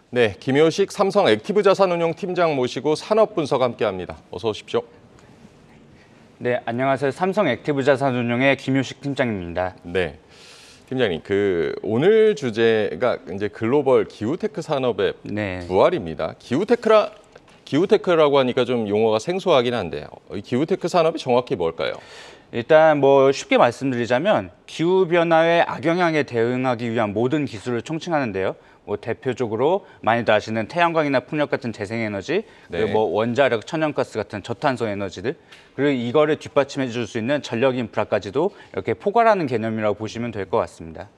네, 김효식 삼성 액티브자산운용 팀장 모시고 산업 분석 함께합니다. 어서 오십시오. 네, 안녕하세요. 삼성 액티브자산운용의 김효식 팀장입니다. 네, 팀장님, 오늘 주제가 이제 글로벌 기후테크 산업의 부활입니다. 기후테크라고 하니까 좀 용어가 생소하긴 한데 이 기후테크 산업이 정확히 뭘까요? 일단 쉽게 말씀드리자면 기후변화의 악영향에 대응하기 위한 모든 기술을 총칭하는데요. 대표적으로 많이들 아시는 태양광이나 풍력 같은 재생에너지, 그리고 원자력, 천연가스 같은 저탄소 에너지들, 그리고 이거를 뒷받침해 줄 수 있는 전력 인프라까지도 이렇게 포괄하는 개념이라고 보시면 될 것 같습니다.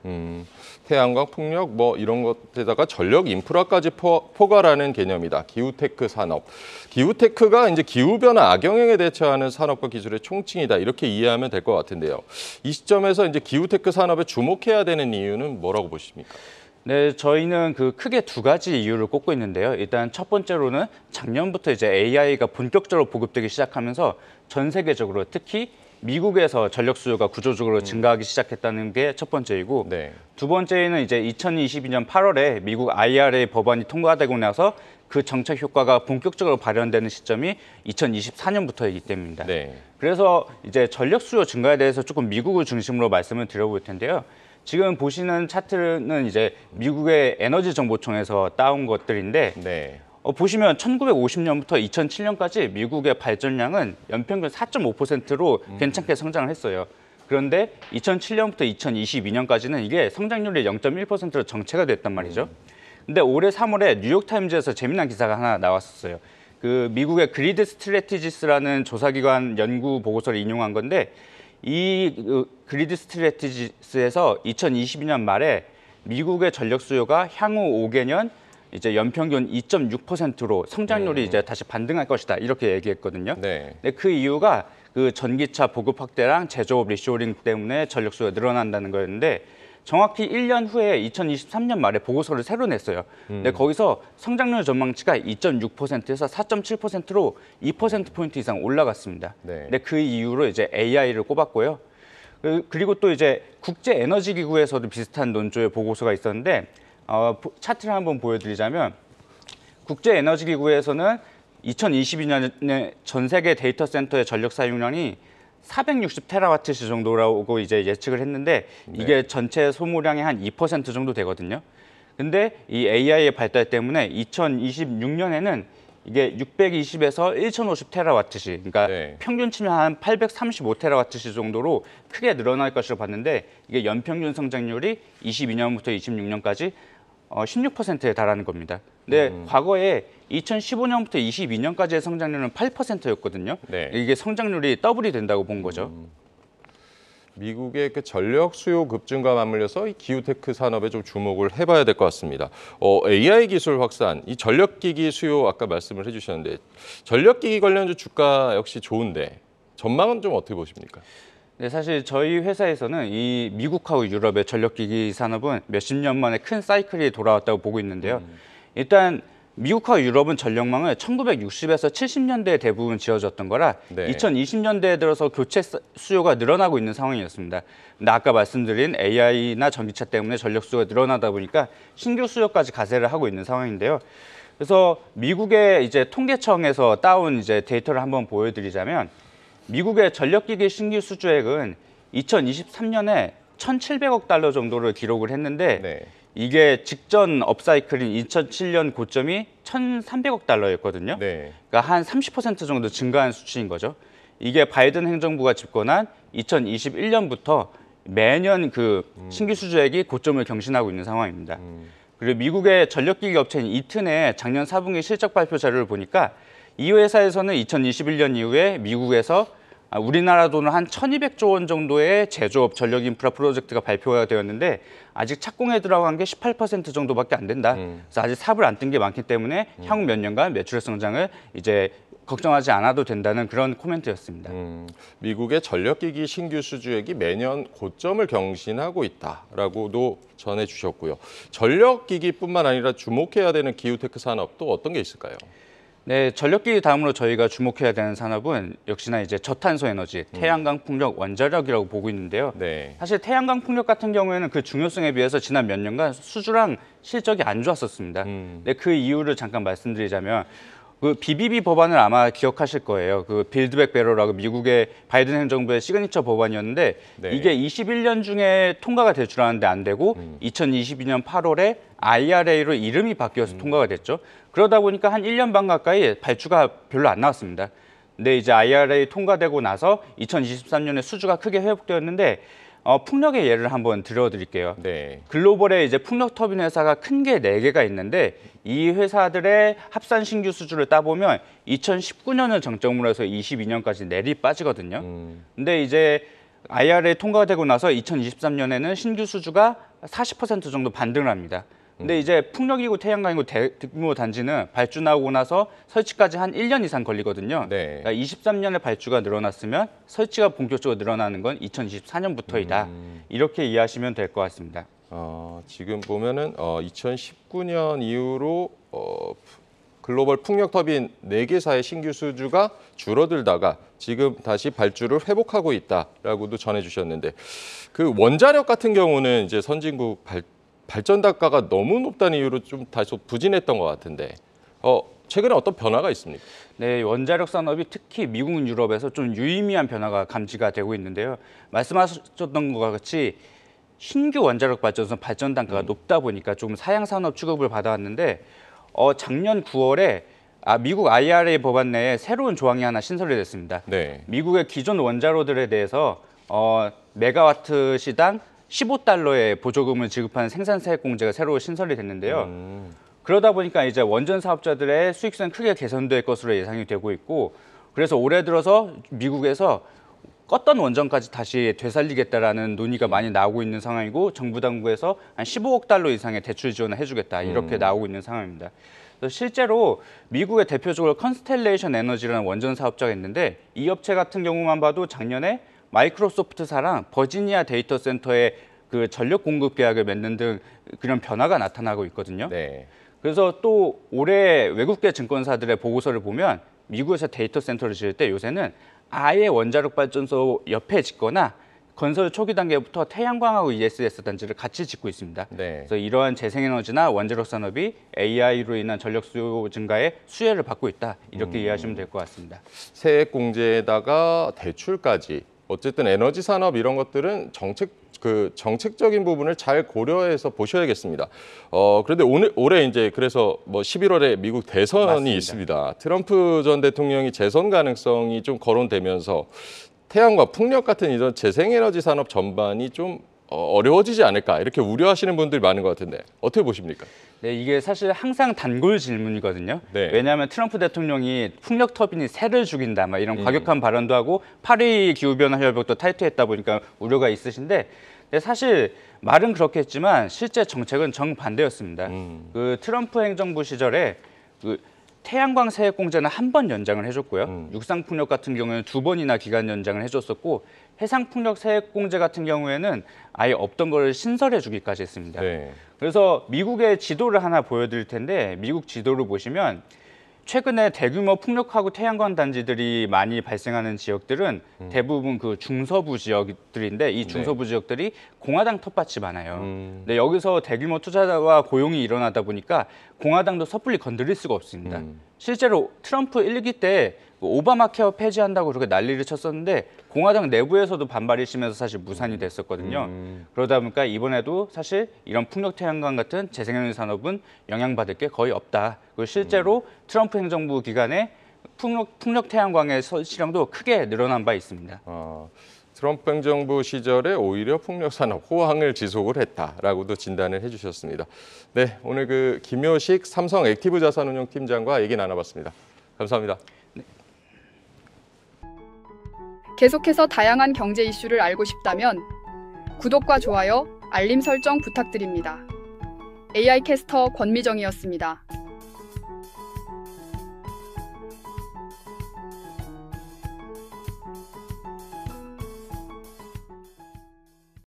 태양광, 풍력 이런 것에다가 전력 인프라까지 포괄하는 개념이다. 기후테크 산업. 기후테크가 이제 기후변화 악영향에 대처하는 산업과 기술의 총칭이다. 이렇게 이해하면 될 것 같은데요. 이 시점에서 이제 기후테크 산업에 주목해야 되는 이유는 뭐라고 보십니까? 네, 저희는 크게 두 가지 이유를 꼽고 있는데요. 일단 첫 번째로는 작년부터 이제 AI가 본격적으로 보급되기 시작하면서 전 세계적으로 특히 미국에서 전력 수요가 구조적으로 증가하기 시작했다는 게 첫 번째이고, 두 번째는 이제 2022년 8월에 미국 IRA 법안이 통과되고 나서 그 정책 효과가 본격적으로 발현되는 시점이 2024년부터이기 때문입니다. 그래서 이제 전력 수요 증가에 대해서 조금 미국을 중심으로 말씀을 드려볼 텐데요. 지금 보시는 차트는 이제 미국의 에너지정보청에서 따온 것들인데 보시면 1950년부터 2007년까지 미국의 발전량은 연평균 4.5%로 괜찮게 성장을 했어요. 그런데 2007년부터 2022년까지는 이게 성장률이 0.1%로 정체가 됐단 말이죠. 근데 올해 3월에 뉴욕타임즈에서 재미난 기사가 하나 나왔었어요. 미국의 그리드 스트래티지스라는 조사기관 연구 보고서를 인용한 건데 이 그리드 스트래티지스에서 2022년 말에 미국의 전력 수요가 향후 5개년 이제 연평균 2.6%로 성장률이 이제 다시 반등할 것이다 이렇게 얘기했거든요. 근데 그 이유가 전기차 보급 확대랑 제조업 리쇼링 때문에 전력 수요가 늘어난다는 거였는데 정확히 1년 후에 2023년 말에 보고서를 새로 냈어요. 근데 거기서 성장률 전망치가 2.6%에서 4.7%로 2%포인트 이상 올라갔습니다. 근데 그 이유로 이제 AI를 꼽았고요. 그리고 또 이제 국제에너지기구에서도 비슷한 논조의 보고서가 있었는데 차트를 한번 보여드리자면 국제에너지기구에서는 2022년에 전 세계 데이터 센터의 전력 사용량이 460테라와트시 정도라고 이제 예측을 했는데 이게 전체 소모량의 한 2% 정도 되거든요. 근데 이 AI의 발달 때문에 2026년에는 이게 620에서 1050테라와트시, 그러니까 평균 치면 한 835테라와트시 정도로 크게 늘어날 것으로 봤는데 이게 연평균 성장률이 22년부터 26년까지 16%에 달하는 겁니다. 근데 과거에 2015년부터 22년까지의 성장률은 8%였거든요. 이게 성장률이 더블이 된다고 본 거죠. 미국의 전력 수요 급증과 맞물려서 이 기후테크 산업에 좀 주목을 해봐야 될 것 같습니다. AI 기술 확산, 이 전력기기 수요 아까 말씀을 해주셨는데 전력기기 관련 주가 역시 좋은데 전망은 좀 어떻게 보십니까? 네, 사실 저희 회사에서는 이 미국하고 유럽의 전력기기 산업은 몇십 년 만에 큰 사이클이 돌아왔다고 보고 있는데요. 일단 미국하고 유럽은 전력망을 1960에서 70년대에 대부분 지어졌던 거라 2020년대에 들어서 교체 수요가 늘어나고 있는 상황이었습니다. 근데 아까 말씀드린 AI나 전기차 때문에 전력 수요가 늘어나다 보니까 신규 수요까지 가세를 하고 있는 상황인데요. 그래서 미국의 이제 통계청에서 따온 이제 데이터를 한번 보여드리자면 미국의 전력기기 신규 수주액은 2023년에 1,700억 달러 정도를 기록을 했는데 이게 직전 업사이클인 2007년 고점이 1,300억 달러였거든요. 그러니까 한 30% 정도 증가한 수치인 거죠. 이게 바이든 행정부가 집권한 2021년부터 매년 신규 수주액이 고점을 경신하고 있는 상황입니다. 그리고 미국의 전력기기 업체인 이튼의 작년 4분기 실적 발표 자료를 보니까 이 회사에서는 2021년 이후에 미국에서 우리나라 돈으로 한 1,200조 원 정도의 제조업 전력 인프라 프로젝트가 발표가 되었는데 아직 착공에 들어간 게 18% 정도밖에 안 된다. 그래서 아직 삽을 안 뜬 게 많기 때문에 향후 몇 년간 매출의 성장을 이제 걱정하지 않아도 된다는 그런 코멘트였습니다. 미국의 전력기기 신규 수주액이 매년 고점을 경신하고 있다라고도 전해주셨고요. 전력기기뿐만 아니라 주목해야 되는 기후테크 산업 또 어떤 게 있을까요? 네, 전력기 다음으로 저희가 주목해야 되는 산업은 역시나 이제 저탄소 에너지, 태양광 풍력, 원자력이라고 보고 있는데요. 네. 사실 태양광 풍력 같은 경우에는 그 중요성에 비해서 지난 몇 년간 수주랑 실적이 안 좋았었습니다. 근데 그 이유를 잠깐 말씀드리자면 그 BBB 법안을 아마 기억하실 거예요. 그 빌드백 베럴라고 미국의 바이든 행정부의 시그니처 법안이었는데 네. 이게 21년 중에 통과가 될 줄 알았는데 안 되고 2022년 8월에 IRA로 이름이 바뀌어서 통과가 됐죠. 그러다 보니까 한 1년 반 가까이 발주가 별로 안 나왔습니다. 근데 이제 IRA 통과되고 나서 2023년에 수주가 크게 회복되었는데 풍력의 예를 한번 들어드릴게요. 네. 글로벌에 이제 풍력 터빈 회사가 큰 게 4개가 있는데 이 회사들의 합산 신규 수주를 따보면 2019년을 정점으로 해서 22년까지 내리 빠지거든요. 근데 이제 IRA 통과되고 나서 2023년에는 신규 수주가 40% 정도 반등을 합니다. 근데 이제 풍력이고 태양광이고 대규모 단지는 발주 나오고 나서 설치까지 한 1년 이상 걸리거든요. 네. 그러니까 23년에 발주가 늘어났으면 설치가 본격적으로 늘어나는 건 2024년부터이다. 이렇게 이해하시면 될 것 같습니다. 지금 보면은 2019년 이후로 글로벌 풍력 터빈 4개사의 신규 수주가 줄어들다가 지금 다시 발주를 회복하고 있다라고도 전해주셨는데 그 원자력 같은 경우는 이제 선진국 발전 단가가 너무 높다는 이유로 좀 다소 부진했던 것 같은데 최근에 어떤 변화가 있습니까? 네, 원자력 산업이 특히 미국, 유럽에서 좀 유의미한 변화가 감지가 되고 있는데요. 말씀하셨던 것과 같이 신규 원자력 발전소 발전 단가가 높다 보니까 좀 사양 산업 취급을 받아왔는데 작년 9월에 미국 IRA 법안 내에 새로운 조항이 하나 신설이 됐습니다. 네. 미국의 기존 원자로들에 대해서 메가와트 시당 15달러의 보조금을 지급하는 생산세액 공제가 새로 신설이 됐는데요. 그러다 보니까 이제 원전 사업자들의 수익성이 크게 개선될 것으로 예상이 되고 있고 그래서 올해 들어서 미국에서 껐던 원전까지 다시 되살리겠다라는 논의가 많이 나오고 있는 상황이고 정부 당국에서 한 15억 달러 이상의 대출 지원을 해주겠다 이렇게 나오고 있는 상황입니다. 그래서 실제로 미국의 대표적으로 컨스텔레이션 에너지라는 원전 사업자가 있는데 이 업체 같은 경우만 봐도 작년에 마이크로소프트사랑 버지니아 데이터 센터의 그 전력 공급 계약을 맺는 등 그런 변화가 나타나고 있거든요. 네. 그래서 또 올해 외국계 증권사들의 보고서를 보면 미국에서 데이터 센터를 지을 때 요새는 아예 원자력 발전소 옆에 짓거나 건설 초기 단계부터 태양광하고 ESS 단지를 같이 짓고 있습니다. 네. 그래서 이러한 재생에너지나 원자력 산업이 AI로 인한 전력 수요 증가에 수혜를 받고 있다. 이렇게 이해하시면 될 것 같습니다. 세액 공제에다가 대출까지 어쨌든 에너지 산업 이런 것들은 정책적인 부분을 잘 고려해서 보셔야겠습니다. 그런데 올해 이제 그래서 뭐 11월에 미국 대선이 맞습니다. 있습니다. 트럼프 전 대통령이 재선 가능성이 좀 거론되면서 태양과 풍력 같은 이런 재생에너지 산업 전반이 좀 어려워지지 않을까 이렇게 우려하시는 분들이 많은 것 같은데 어떻게 보십니까? 네, 이게 사실 항상 단골 질문이거든요. 네. 왜냐하면 트럼프 대통령이 풍력 터빈이 새를 죽인다, 막 이런 과격한 발언도 하고 파리 기후변화 협약도 탈퇴했다 보니까 우려가 있으신데, 근데 사실 말은 그렇게 했지만 실제 정책은 정반대였습니다. 그 트럼프 행정부 시절에 그 태양광 세액 공제는 한 번 연장을 해줬고요. 육상 풍력 같은 경우에는 2번이나 기간 연장을 해줬었고 해상 풍력 세액 공제 같은 경우에는 아예 없던 걸 신설해주기까지 했습니다. 네. 그래서 미국의 지도를 하나 보여드릴 텐데 미국 지도를 보시면 최근에 대규모 풍력하고 태양광 단지들이 많이 발생하는 지역들은 대부분 그 중서부 지역들인데 이 중서부 지역들이 공화당 텃밭이 많아요. 근데 여기서 대규모 투자와 고용이 일어나다 보니까 공화당도 섣불리 건드릴 수가 없습니다. 실제로 트럼프 1기 때 오바마 케어 폐지한다고 그렇게 난리를 쳤었는데 공화당 내부에서도 반발이 심해서 사실 무산이 됐었거든요. 그러다 보니까 이번에도 사실 이런 풍력 태양광 같은 재생에너지 산업은 영향받을 게 거의 없다. 그리고 실제로 트럼프 행정부 기간에 풍력 태양광의 설치량도 크게 늘어난 바 있습니다. 트럼프 행정부 시절에 오히려 풍력 산업 호황을 지속을 했다라고도 진단을 해주셨습니다. 네, 오늘 그 김효식 삼성 액티브 자산운용 팀장과 얘기 나눠봤습니다. 감사합니다. 계속해서 다양한 경제 이슈를 알고 싶다면 구독과 좋아요, 알림 설정 부탁드립니다. AI 캐스터 권미정이었습니다.